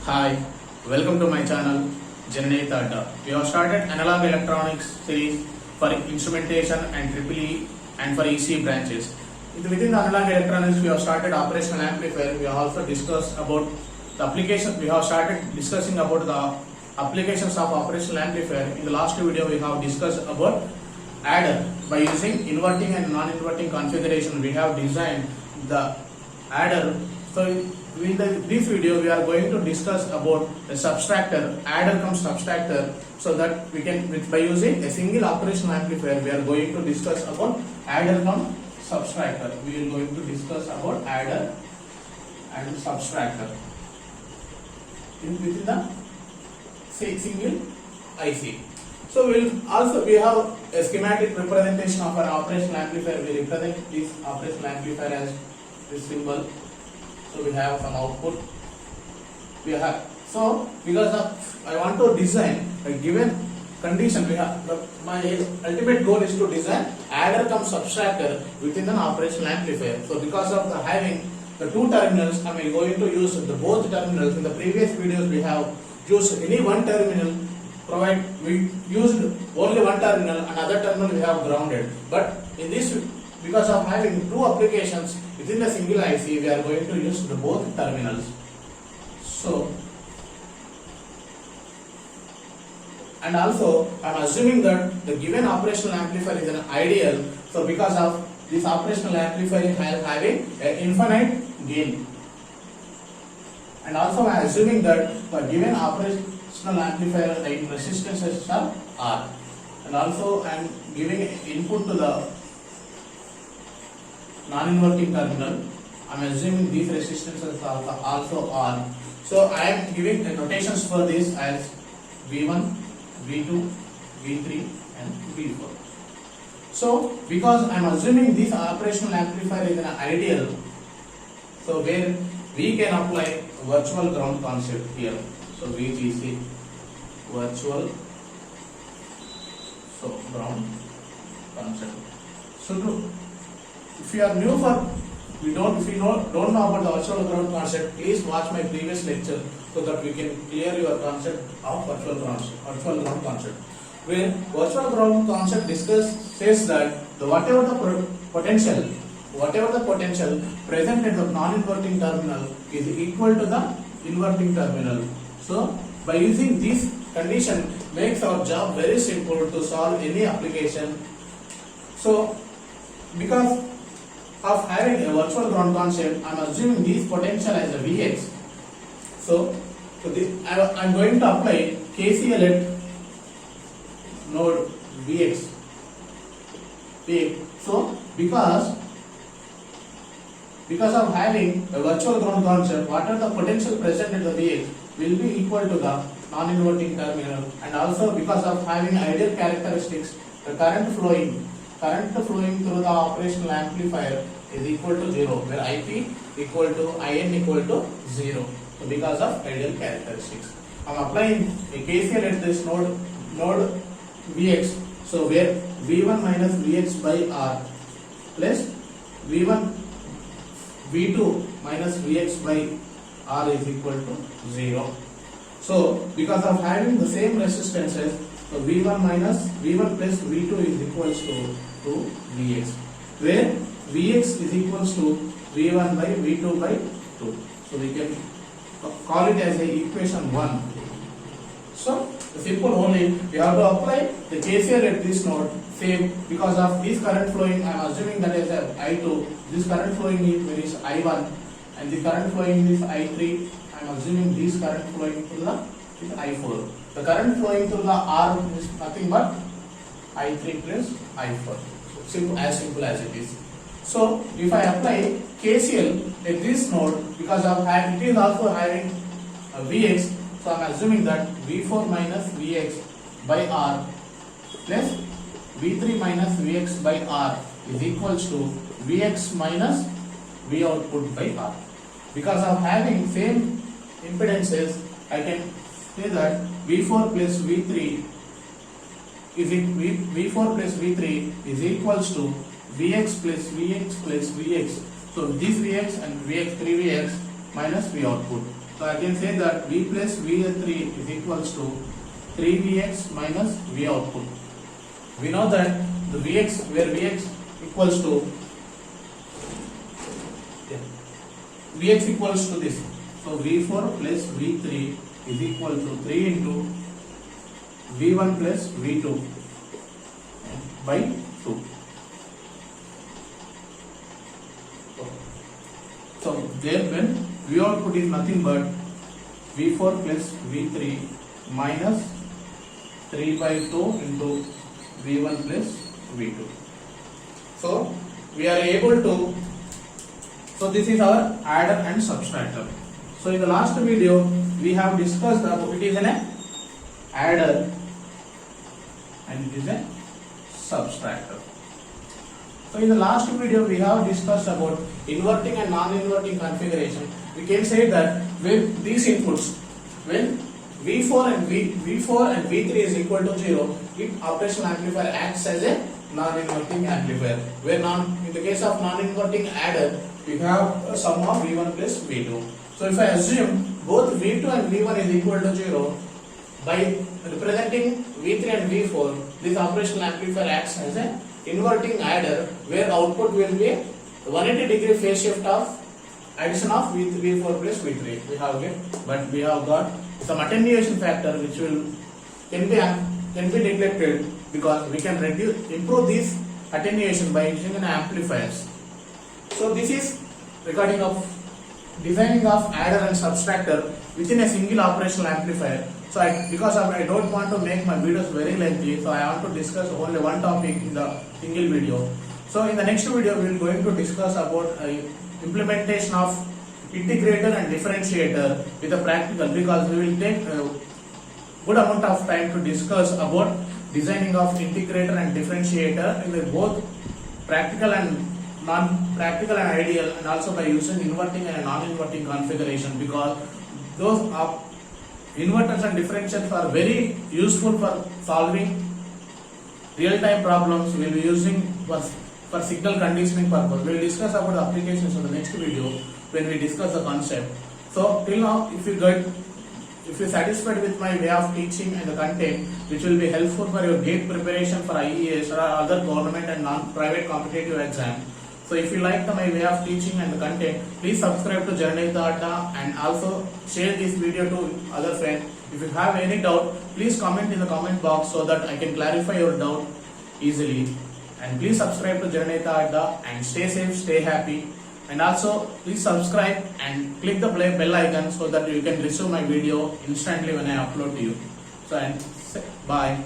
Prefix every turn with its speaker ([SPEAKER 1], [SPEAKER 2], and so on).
[SPEAKER 1] Hi, welcome to my channel Janani Tata. We have started analog electronics series for instrumentation and EEE and for EC branches. Within the analog electronics, we have started operational amplifier. We have also discussed about the application. We have started discussing about the applications of operational amplifier. In the last video, we have discussed about adder. By using inverting and non-inverting configuration, we have designed the adder. So in this video we are going to discuss about the subtractor, adder cum subtractor, so that we can, by using a single operational amplifier, we are going to discuss about adder cum subtractor. We are going to discuss about adder and subtractor within the single IC. So we have a schematic representation of an operational amplifier. We represent this operational amplifier as this symbol. So we have some output. We have, so because of I want to design a given condition, we have my ultimate goal is to design adder cum subtractor within an operational amplifier. So because of the having the two terminals, I am going to use the both terminals. In the previous videos we have used any one terminal. We used only one terminal, another terminal we have grounded. But in this, because of having two applications within the single IC, we are going to use the both terminals. So, and also I am assuming that the given operational amplifier is an ideal. So because of this operational amplifier having an infinite gain, and also I am assuming that the given operational amplifier the resistances are R, and also I am giving input to the non-inverting terminal. I am assuming these resistances are also R. So I am giving the notations for this as V1, V2, V3 and V4. So because I am assuming this operational amplifier is an ideal, so where we can apply virtual ground concept here. So VGC, virtual, so ground concept. So if you are new for, if you don't know about the virtual ground concept, please watch my previous lecture so that we can clear your concept of virtual ground concept. Where virtual ground concept says that whatever the potential present at the non-inverting terminal is equal to the inverting terminal. So by using this condition makes our job very simple to solve any application. So because of having a virtual ground concept, I am assuming this potential as a Vx. So I am going to apply KCL at node Vx. So because of having a virtual ground concept, what are the potential present at the Vx will be equal to the non-inverting terminal, and also because of having ideal characteristics, the current flowing through the operational amplifier is equal to 0, where IP equal to IN equal to 0. So because of ideal characteristics, I am applying a KCL at this node Vx. So where V1 minus Vx by R plus V2 minus Vx by R is equal to 0. So because of having the same resistances, so V1 plus V2 is equals to Vx, where Vx is equals to V1 by V2 by 2. So we can call it as a equation 1. So the simple only, we have to apply the KCL at this node. Same, because of this current flowing, I am assuming that is I2. This current flowing is I1, and the current flowing is I3. I am assuming this current flowing through the is I4. The current flowing through the R is nothing but I3 plus I4. Simple as it is. So if I apply KCL at this node, because of it is also having a Vx, so I am assuming that V4 minus Vx by R plus V3 minus Vx by R is equals to Vx minus V output by R. Because of having same impedances, I can say that V4 plus V3 is equals to Vx plus Vx plus Vx. So this Vx and Vx 3Vx minus V output. So I can say that V plus V3 is equals to 3Vx minus V output. We know that the Vx, where Vx equals to Vx equals to this. So V4 plus V3 is equal to 3 into V1 plus V2 by 2. So there when V output is nothing but V4 plus V3 minus 3 by 2 into V1 plus V2. So we are able to, so this is our adder and subtractor. So in the last video we have discussed that it is an adder and it is a subtractor. So in the last video we have discussed about inverting and non-inverting configuration. We can say that with these inputs, when V4 and V3 is equal to 0, it operational amplifier acts as a non-inverting amplifier. Where in the case of non-inverting adder, we have a sum of V1 plus V2. So if I assume both V2 and V1 is equal to 0, by representing V3 and V4, this operational amplifier acts as a inverting adder, where output will be 180-degree phase shift of addition of V4 plus V3. We have it, but we have got some attenuation factor which can be neglected, because we can improve this attenuation by using an amplifiers. So this is regarding of designing of adder and subtractor within a single operational amplifier. So because I don't want to make my videos very lengthy, so I want to discuss only one topic in the single video. So in the next video we are going to discuss about implementation of integrator and differentiator with a practical, because we will take a good amount of time to discuss about designing of integrator and differentiator in the both practical and non-practical and ideal, and also by using inverting and non-inverting configuration, because those inverters and differentiators are very useful for solving real-time problems. We will be using for signal conditioning purpose. We will discuss about the applications in the next video when we discuss the concept. So till now, if you satisfied with my way of teaching and the content, which will be helpful for your GATE preparation for IES or other government and non-private competitive exam. So if you like my way of teaching and the content, please subscribe to Janayita Adda and also share this video to other friends. If you have any doubt, please comment in the comment box so that I can clarify your doubt easily. And please subscribe to Janayita Adda and stay safe, stay happy. And also please subscribe and click the bell icon so that you can receive my video instantly when I upload to you. So and bye.